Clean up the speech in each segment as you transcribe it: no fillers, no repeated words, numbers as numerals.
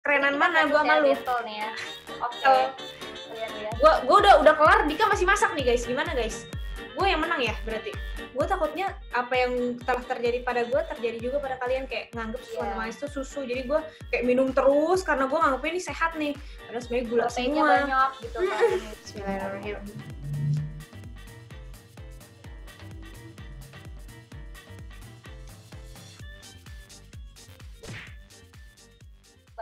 kerenan mana gue sama lu. nih ya. Oke. Gue udah kelar, Dika masih masak nih guys. Gimana guys? Gue yang menang ya berarti. Gue takutnya apa yang telah terjadi pada gue terjadi juga pada kalian, kayak nganggep susu kental manis itu susu, jadi gue kayak minum terus karena gue nganggepnya ini sehat nih, padahal sebenarnya gula semua. Banyak gitu kan. Bismillahirrahmanirrahim.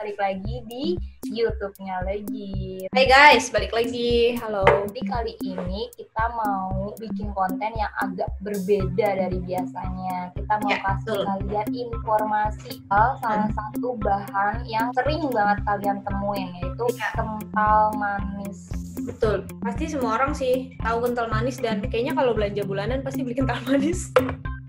Balik lagi di YouTube-nya lagi. Hai guys, balik lagi. Halo. Jadi kali ini kita mau bikin konten yang agak berbeda dari biasanya. Kita mau kasih kalian informasi salah satu bahan yang sering banget kalian temuin, yaitu kental manis. Betul. Pasti semua orang sih tahu kental manis, dan kayaknya kalau belanja bulanan pasti beli kental manis.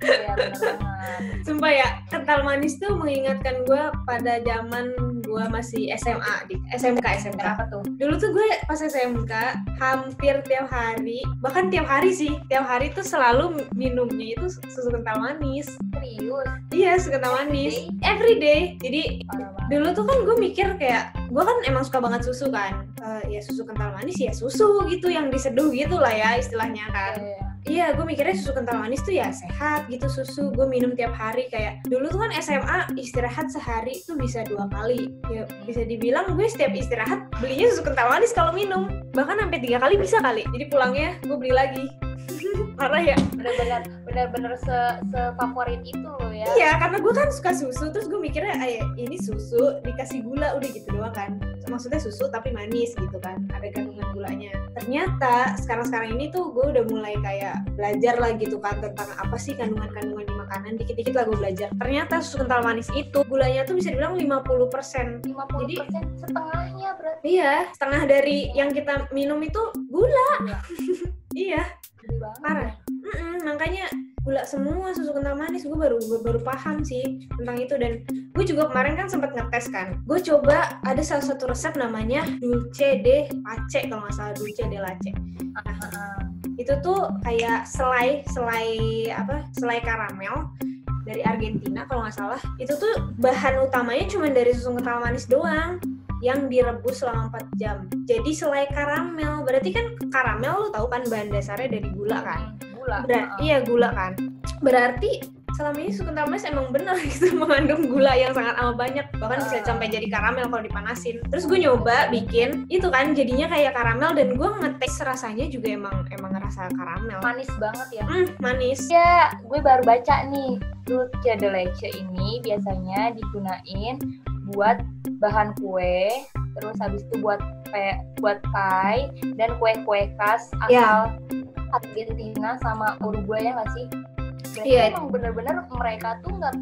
Iya, bener banget. Sumpah ya, kental manis tuh mengingatkan gue pada zaman gue masih SMA, di SMK. Kenapa tuh? Dulu tuh gue pas SMK hampir tiap hari, bahkan tiap hari tuh selalu minumnya itu susu kental manis. Serius? Iya, susu kental manis. Everyday. Jadi dulu tuh kan gue mikir kayak, gue kan emang suka banget susu kan. Ya susu kental manis ya susu gitu yang diseduh gitu lah ya istilahnya kan. Iya, gue mikirnya susu kental manis tuh ya sehat gitu susu. Gue minum tiap hari, kayak dulu tuh kan SMA istirahat sehari tuh bisa 2 kali. Ya bisa dibilang gue setiap istirahat belinya susu kental manis kalau minum. Bahkan sampai 3 kali bisa kali. Jadi pulangnya gue beli lagi. Parah ya? Bener-bener se-favorit itu loh ya. Iya, karena gue kan suka susu, terus gue mikirnya ini susu dikasih gula udah gitu doang kan. Maksudnya susu tapi manis gitu kan, ada kandungan gulanya. Ternyata sekarang ini tuh gue udah mulai kayak belajar lah gitu kan tentang apa sih kandungan-kandungan di makanan. Dikit-dikit lah gue belajar. Ternyata susu kental manis itu gulanya tuh bisa dibilang 50%. 50%. Jadi setengahnya berarti. Iya, setengah dari yang kita minum itu gula. Iya. Parah. Makanya gula semua susu kental manis. Gue baru paham sih tentang itu. Dan gue juga kemarin kan sempat ngetes kan. Gue coba ada salah satu resep namanya dulce de lace, kalau nggak salah, dulce de lace. Itu tuh kayak selai karamel dari Argentina kalau nggak salah. Itu tuh bahan utamanya cuma dari susu kental manis doang yang direbus selama 4 jam. Jadi selai karamel, berarti kan karamel lu tahu kan bahan dasarnya dari gula kan? Iya, gula kan. Berarti selama ini susu kental manis emang benar gitu mengandung gula yang sangat amat banyak, bahkan bisa sampai jadi karamel kalau dipanasin. Terus gue nyoba bikin itu kan jadinya kayak karamel, dan gue ngetes rasanya juga emang ngerasa karamel. Manis banget ya? Manis. Ya, gue baru baca nih, dulce de leche ini biasanya digunain buat bahan kue, terus habis itu buat pie dan kue-kue khas asal Argentina sama Uruguay, ya nggak sih? Jadi emang bener-bener mereka tuh nggak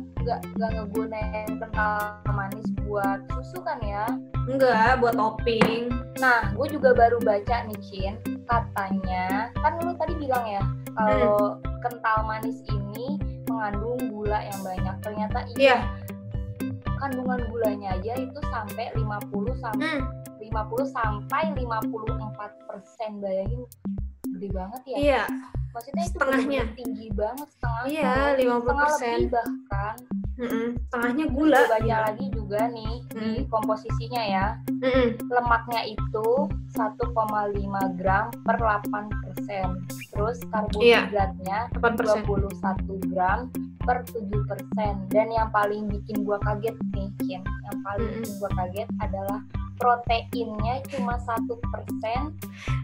ngegunain kental manis buat susu kan ya? Enggak, buat topping. Nah, gue juga baru baca nih, Cin, katanya kan lu tadi bilang ya kalau kental manis ini mengandung gula yang banyak. Ternyata iya. Kandungan gulanya aja itu sampai 50 sampai 54%. Bayangin, gede banget ya. Iya. Maksudnya itu setengahnya tinggi banget, setengahnya. Iya, 50%. Setengah lebih bahkan. Setengahnya gula. Baca lagi juga nih di komposisinya ya. Lemaknya itu 1,5 gram per 8%. Terus karbohidratnya 21 gram per 7%. Dan yang paling bikin gua kaget nih, Cin, yang paling bikin gua kaget adalah proteinnya cuma 1%.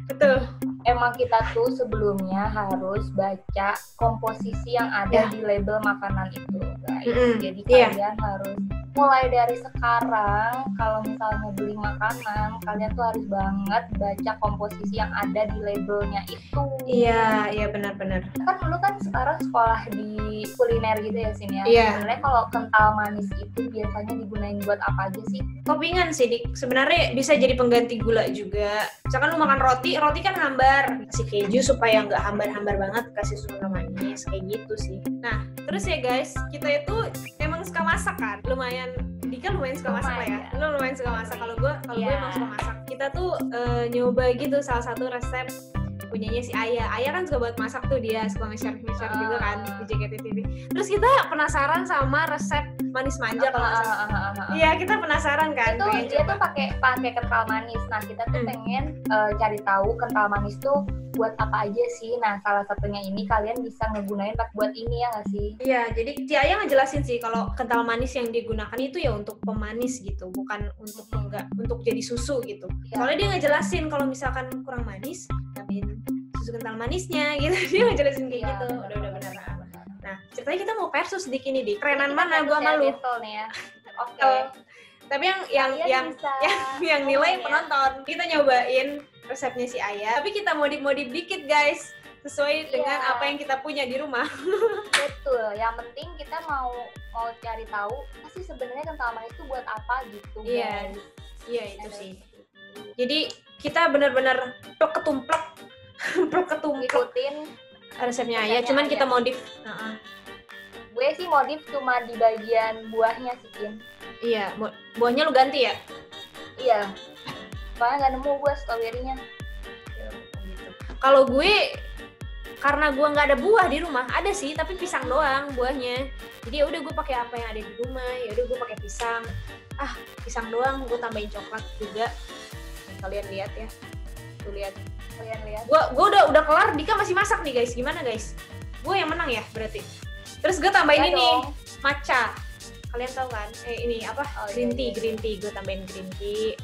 Betul. Emang kita tuh sebelumnya harus baca komposisi yang ada di label makanan itu, guys. Jadi kalian harus mulai dari sekarang kalau misalnya beli makanan, kalian tuh harus banget baca komposisi yang ada di labelnya itu. Iya, benar-benar. Kan lu kan sekarang sekolah di kuliner gitu ya, Sin ya. Iya. Sebenarnya kalau kental manis itu biasanya digunain buat apa aja sih? Toppingan sih, Dik. Sebenarnya bisa jadi pengganti gula juga. Misalkan lu makan roti kan hambar. Kasih keju supaya nggak hambar-hambar banget, kasih susu manis, kayak gitu sih. Nah, terus ya guys, kita itu emang suka masak kan? Dika lumayan suka masak lah ya. Lu lumayan suka masak. Kalau gue emang suka masak. Kita tuh nyoba gitu salah satu resep punyanya si Ayah. Ayah kan suka buat masak tuh, dia suka nge-share juga kan di JKT TV. Terus kita penasaran sama resep manis manja kalau nggak salah. Iya, kita penasaran kan. Itu dia tuh pakai kental manis. Nah, kita tuh pengen cari tahu kental manis tuh buat apa aja sih. Nah, salah satunya ini kalian bisa ngegunain buat ini ya nggak sih? Iya, jadi si Ayah ngejelasin sih kalau kental manis yang digunakan itu ya untuk pemanis gitu, bukan untuk jadi susu gitu. Ya. Soalnya dia ngejelasin kalau misalkan kurang manis, tambahin susu kental manisnya gitu. Dia ngejelasin kayak gitu. Udah benar. Nah, ceritanya kita mau versus di ini di kerenan mana gua malu. Nih ya. Oke. Tapi yang nilai penonton. Kita nyobain resepnya si Ayah, tapi kita modif dikit guys, sesuai dengan apa yang kita punya di rumah. Betul, yang penting kita mau cari tahu sih sebenarnya kental manis itu buat apa gitu. Iya itu sih. Jadi kita benar-benar ketumplek ikutin resepnya Ayah, cuman kita modif. Gue sih modif cuma di bagian buahnya sih, Kin. Iya, buahnya lu ganti ya? Iya. Soalnya nggak nemu gue stroberinya. Kalau gue, karena gue nggak ada buah di rumah, ada sih tapi pisang doang buahnya. Jadi ya udah gue pakai apa yang ada di rumah. Ya udah gue pakai pisang. Pisang doang, gue tambahin coklat juga. Kalian lihat ya. Tuh lihat. Kalian lihat. Gue udah kelar. Dika masih masak nih guys. Gimana guys? Gue yang menang ya berarti. Terus gue tambahin ini matcha. Kalian tahu kan? Ini apa? Green tea. Gue tambahin green tea.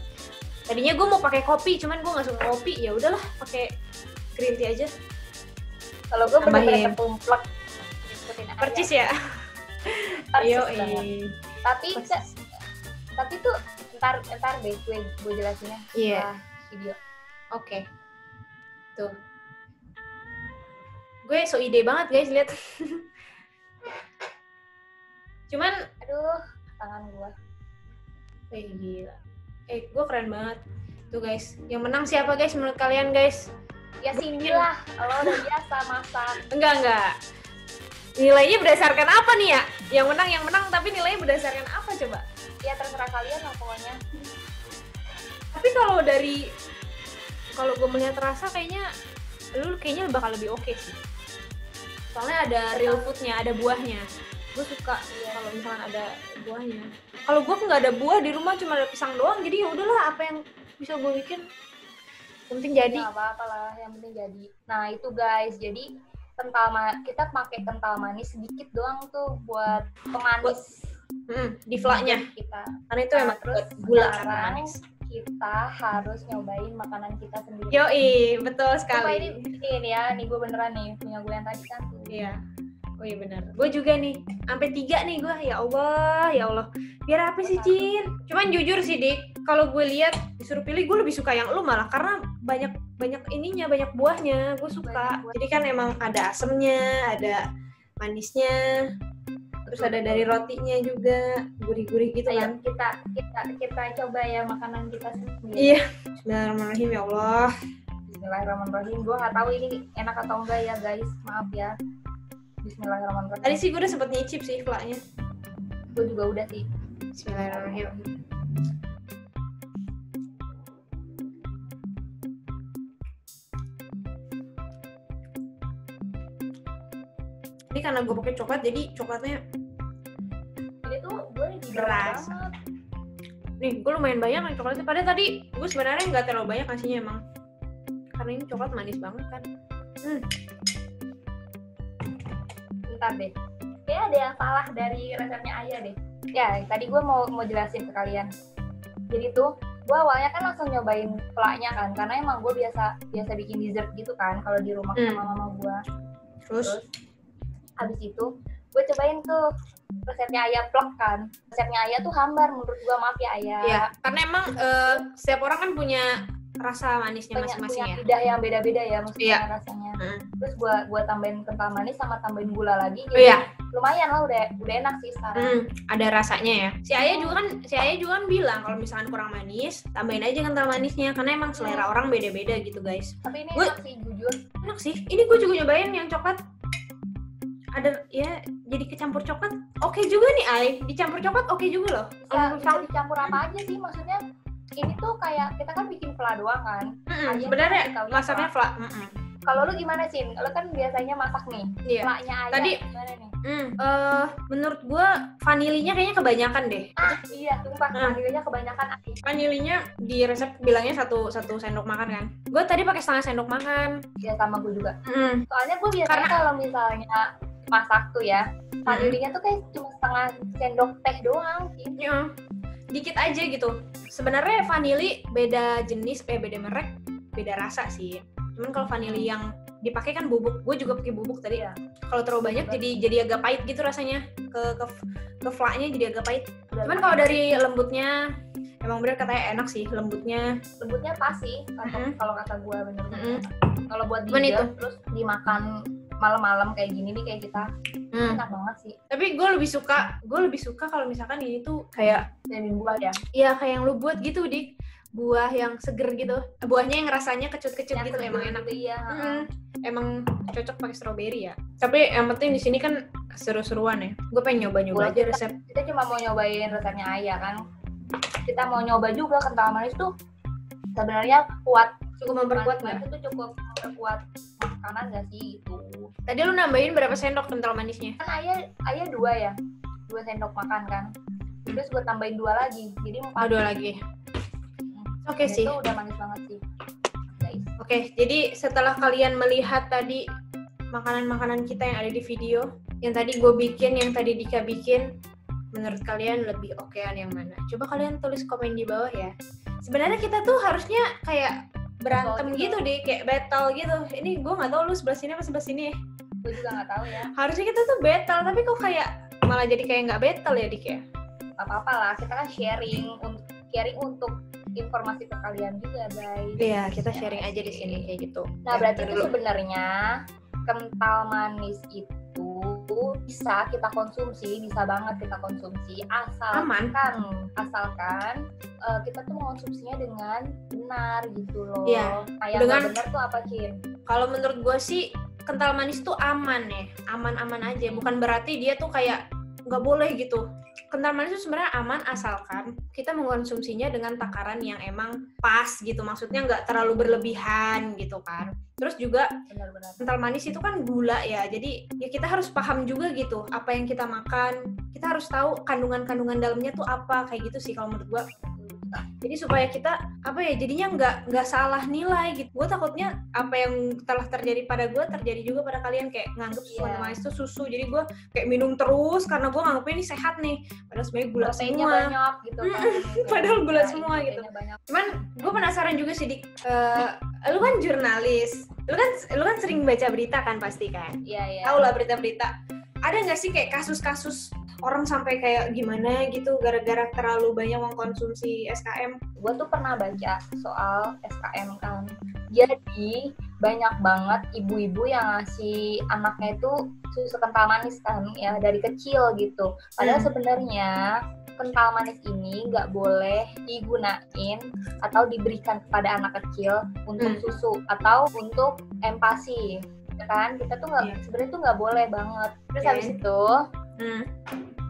Tadinya gue mau pakai kopi, cuman gue nggak suka kopi. Ya udahlah, pakai green tea aja. Kalau gue bener-bener ketumplek. Percis ya. Ayo. Tapi tuh ntar deh gue jelasinnya. Iya. Video. Oke. Tuh. Gue so ide banget guys, lihat. Cuman, aduh, tangan gue. Gila. Gue keren banget. Tuh guys, yang menang siapa guys menurut kalian guys? Ya Cindy lah, kalau udah biasa masak. Enggak. Nilainya berdasarkan apa nih ya? Yang menang, tapi nilainya berdasarkan apa coba? Ya terserah kalian lah pokoknya. Tapi kalau gue melihat rasa kayaknya lu bakal lebih oke sih. Soalnya ada real foodnya, ada buahnya. Gue suka kalau misalkan ada buahnya. Kalau gue nggak ada buah di rumah, cuma ada pisang doang, jadi ya udahlah apa yang bisa gue bikin. Yang penting jadi. Nggak apa-apa lah, yang penting jadi. Nah itu guys, jadi kita pakai kental manis sedikit doang tuh buat pemanis. Di vlaknya kita. Karena itu emang terus gula karena manis. Kita harus nyobain makanan kita sendiri. Yoi, betul sekali. Ini ya, nih gue beneran nih punya gue yang tadi kan tuh. Iya. Oh iya benar. Gue juga nih, sampai 3 nih gue. Ya Allah. Biar apa sih, Cin? Cuman jujur sih, Dik, kalau gue lihat disuruh pilih, gue lebih suka yang lu malah karena banyak ininya, banyak buahnya. Gue suka. Jadi kan emang ada asemnya, ada manisnya. Terus ada dari rotinya juga, gurih-gurih gitu kan. Kita coba ya makanan kita sendiri. Iya. Bismillahirrahmanirrahim ya Allah. Bismillahirrahmanirrahim. Gue nggak tahu ini enak atau enggak ya guys, maaf ya. Bismillahirrahmanirrahim. Tadi sih gue udah sempet nyicip sih vlaknya. Gue juga udah sih. Bismillahirrahmanirrahim. Ini karena gue pakai coklat, jadi coklatnya ini tuh gue keras. Nih, gue lumayan banyak nih coklatnya. Padahal tadi gue sebenarnya nggak terlalu banyak ngasihnya emang. Karena ini coklat manis banget kan. Bentar deh. Kayaknya ada yang salah dari resepnya Ayah deh. Ya, tadi gue mau jelasin ke kalian. Jadi tuh, gue awalnya kan langsung nyobain vlaknya kan, karena emang gue biasa bikin dessert gitu kan, kalau di rumah sama mama gue. Terus habis itu gue cobain tuh resepnya Ayah plak kan. Resepnya Ayah tuh hambar menurut gue, maaf ya Ayah. Iya, karena emang setiap orang kan punya rasa manisnya masing-masing ya. Lidah yang beda-beda ya maksudnya rasanya. Terus gue tambahin kental manis sama tambahin gula lagi. Jadi lumayan lah, udah enak sih sekarang. Ada rasanya ya. Si Ayah juga kan bilang kalau misalkan kurang manis, tambahin aja kental manisnya karena emang selera orang beda-beda gitu guys. Tapi ini enak sih jujur. Enak sih. Ini gue juga nyobain yang coklat. Ada ya, jadi kecampur coklat. Oke juga nih Ay, dicampur coklat oke juga loh. Bisa dicampur apa aja sih, maksudnya ini tuh kayak kita kan bikin vla doang kan. Sebenarnya masaknya vla. Kalau lu gimana sih? Lu kan biasanya masak nih. Iya. Flaknya ayam Tadi gimana nih? Menurut gue vanilinya kayaknya kebanyakan deh. Iya, sumpah vanilinya kebanyakan asin. Vanilinya di resep bilangnya satu sendok makan kan. Gue tadi pakai setengah sendok makan. Ya sama gue juga. Soalnya gue biasanya kalau misalnya masak tuh ya, vanilinya tuh kayak cuma setengah sendok teh doang sih. Iya. Dikit aja gitu. Sebenarnya vanili beda jenis, beda merek, beda rasa sih. Cuman kalau vanili yang dipakai kan bubuk, gue juga pakai bubuk tadi ya. Kalau terlalu banyak jadi agak pahit gitu rasanya, ke flaknya jadi agak pahit. Cuman kalau dari lembutnya emang bener katanya enak sih, lembutnya pas sih kalau kata gue bener-bener. Kalau buat itu terus dimakan malam-malam kayak gini nih kayak kita enak banget sih. Tapi gue lebih suka kalau misalkan ini tuh kayak dari buah ya. Iya kayak yang lu buat gitu Dik, buah yang seger gitu, buahnya yang rasanya kecut-kecut gitu, emang enak. Iya. Emang cocok pakai strawberry ya. Tapi yang penting di sini kan seru-seruan ya. Gue pengen nyoba aja resep. Kita cuma mau nyobain resepnya Ayah kan. Kita mau nyoba juga kental manis tuh sebenarnya cukup memperkuat nggak? Itu cukup memperkuat makanan nggak sih itu? Tadi lu nambahin berapa sendok kental manisnya? Kan Ayah 2 ya, 2 sendok makan kan. Terus gue tambahin 2 lagi, jadi 4. 2 lagi. Oke sih. Itu udah manis banget sih. Oke, jadi setelah kalian melihat tadi makanan-makanan kita yang ada di video, yang tadi gue bikin, yang tadi Dika bikin, menurut kalian lebih okean yang mana? Coba kalian tulis komen di bawah ya. Sebenarnya kita tuh harusnya kayak berantem gitu deh, kayak battle gitu. Ini gue nggak tahu lu sebelah sini apa sebelah sini. Gue juga nggak tahu ya. Harusnya kita tuh battle, tapi kok kayak malah jadi kayak nggak battle ya Dik ya? Gak apa-apa lah, kita kan sharing untuk informasi ke kalian juga guys. Iya, kita sharing aja di sini kayak gitu. Nah, berarti itu sebenarnya kental manis itu bisa kita konsumsi, bisa banget kita konsumsi asalkan kita tuh mengonsumsinya dengan benar gitu loh. Iya. Nah, yang dengan benar tuh apa, Cin? Kalau menurut gue sih kental manis tuh aman ya, aman-aman aja. Bukan berarti dia tuh kayak nggak boleh gitu. Kental manis itu sebenarnya aman asalkan kita mengkonsumsinya dengan takaran yang emang pas gitu, maksudnya nggak terlalu berlebihan gitu kan. Terus juga benar-benar kental manis itu kan gula ya, jadi ya kita harus paham juga gitu apa yang kita makan, kita harus tahu kandungan-kandungan dalamnya tuh apa, kayak gitu sih kalau menurut gua. Jadi supaya kita jadinya nggak salah nilai gitu. Gue takutnya apa yang telah terjadi pada gue terjadi juga pada kalian, kayak nganggep kental manis itu susu, jadi gue kayak minum terus karena gue nganggepnya ini sehat nih, padahal sebenarnya gula semua banyak gitu kan. Padahal gula semua gitu. Cuman gue penasaran juga sih Dik, lu kan jurnalis, lu kan sering baca berita kan pasti kan? Iya. Tahu lah berita-berita. Ada nggak sih kayak kasus-kasus orang sampai kayak gimana gitu gara-gara terlalu banyak mengkonsumsi SKM? Gue tuh pernah baca soal SKM kan. Jadi banyak banget ibu-ibu yang ngasih anaknya itu susu kental manis kan ya dari kecil gitu. Padahal sebenarnya kental manis ini nggak boleh digunain atau diberikan kepada anak kecil untuk susu atau untuk empasi. Kan kita tuh sebenarnya tuh nggak boleh banget. Terus habis itu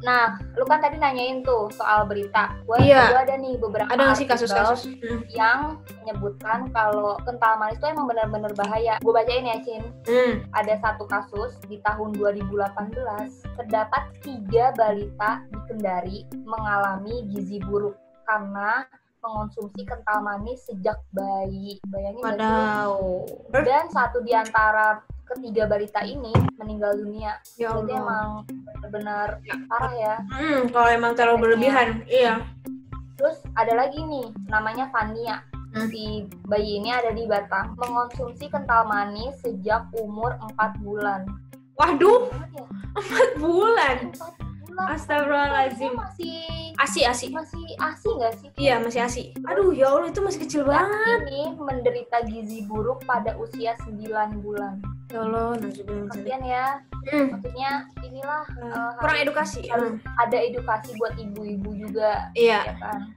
nah, lu kan tadi nanyain tuh soal berita. Gua ada nih beberapa kasus-kasus yang menyebutkan kalau kental manis itu emang benar-benar bahaya. Gue bacain ya, Cin. Ada satu kasus di tahun 2018, terdapat 3 balita di Kendari mengalami gizi buruk karena mengonsumsi kental manis sejak bayi. Bayangin gak sih? Dan 1 di antara ketiga balita ini meninggal dunia. Jadi emang benar-benar parah ya. Kalau emang terlalu berlebihan, iya. Terus ada lagi nih, namanya Fania. Si bayi ini ada di Batam, mengonsumsi kental manis sejak umur 4 bulan. Waduh, 4 bulan? 4 bulan. Astagfirullahaladzim. Masih asi. Masih asi nggak sih? Iya, masih asi. Aduh, ya Allah, itu masih kecil banget. Ini menderita gizi buruk pada usia 9 bulan. Ya Allah, kasian ya. Maksudnya inilah kurang edukasi. Harus ada edukasi buat ibu-ibu juga. Iya. Ya kan?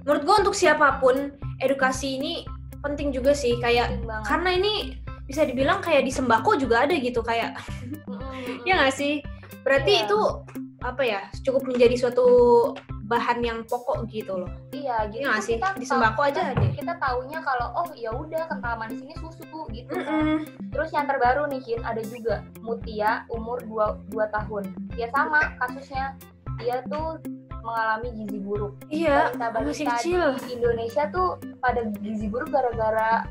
Menurut gue untuk siapapun edukasi ini penting juga sih, kayak karena ini bisa dibilang kayak di sembako juga ada gitu kayak. Ya nggak sih? Berarti itu cukup menjadi suatu bahan yang pokok gitu loh. Iya, jadi Iya tuh sih, di sembako aja deh. Kita taunya kalau oh ya udah kental manis ini susu gitu kan. Terus yang terbaru nih Kin, ada juga Mutia umur 2 tahun. Ya sama kasusnya. Dia tuh mengalami gizi buruk. Iya, Balita-balita masih kecil. di Indonesia tuh pada gizi buruk gara-gara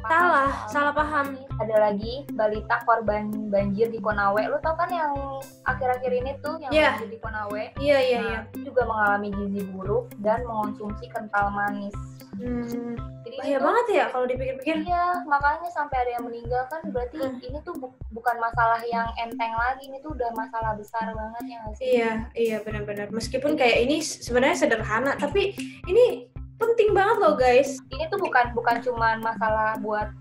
salah paham. Ada lagi balita korban banjir di Konawe. Lu tau kan yang akhir-akhir ini tuh yang banjir di Konawe? Iya. Juga mengalami gizi buruk dan mengonsumsi kental manis. Jadi bahaya banget ya kalau dipikir-pikir. Iya, makanya sampai ada yang meninggal kan berarti ini tuh bukan masalah yang enteng lagi, ini tuh udah masalah besar banget ya nggak sih? Iya benar-benar. Meskipun kayak ini sebenarnya sederhana, tapi ini penting banget loh guys. Ini tuh bukan cuma masalah buat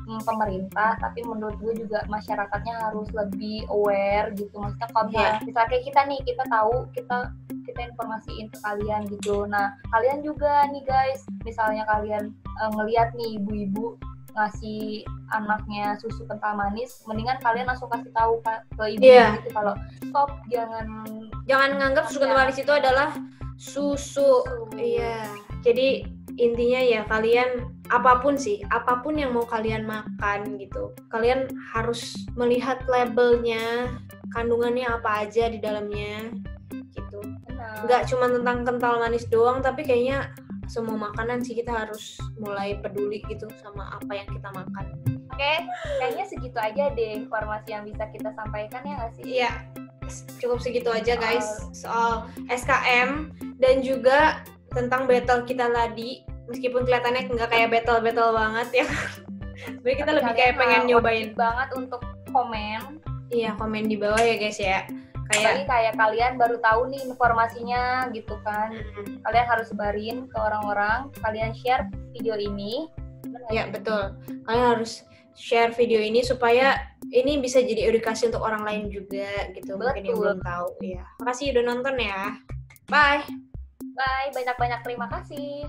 pemerintah, tapi menurut gue juga masyarakatnya harus lebih aware gitu. Maksudnya kalau misalnya kayak kita nih, kita tahu, kita informasiin ke kalian gitu. Nah, kalian juga nih guys, misalnya kalian ngelihat nih ibu-ibu ngasih anaknya susu kental manis, mendingan kalian langsung kasih tahu ke ibu gitu kalau stop, jangan nganggap susu kental manis itu adalah susu. Iya. Jadi intinya ya kalian apapun yang mau kalian makan gitu, kalian harus melihat labelnya, kandungannya apa aja di dalamnya gitu. Nggak cuma tentang kental manis doang, tapi kayaknya semua makanan sih kita harus mulai peduli gitu sama apa yang kita makan. Oke, kayaknya segitu aja deh informasi yang bisa kita sampaikan ya nggak sih? Iya, cukup segitu aja guys soal SKM dan juga tentang battle kita tadi. Meskipun kelihatannya nggak kayak battle banget ya. Sebenarnya kita lebih kayak pengen nyobain banget untuk komen. Iya, komen di bawah ya guys ya. Kayak kalian baru tahu nih informasinya gitu kan. Kalian harus sebarin ke orang-orang, kalian share video ini. Iya, betul. Kalian harus share video ini supaya ini bisa jadi edukasi untuk orang lain juga gitu. Betul. Mungkin yang belum tahu. Iya. Makasih udah nonton ya. Bye. Bye, banyak-banyak terima kasih.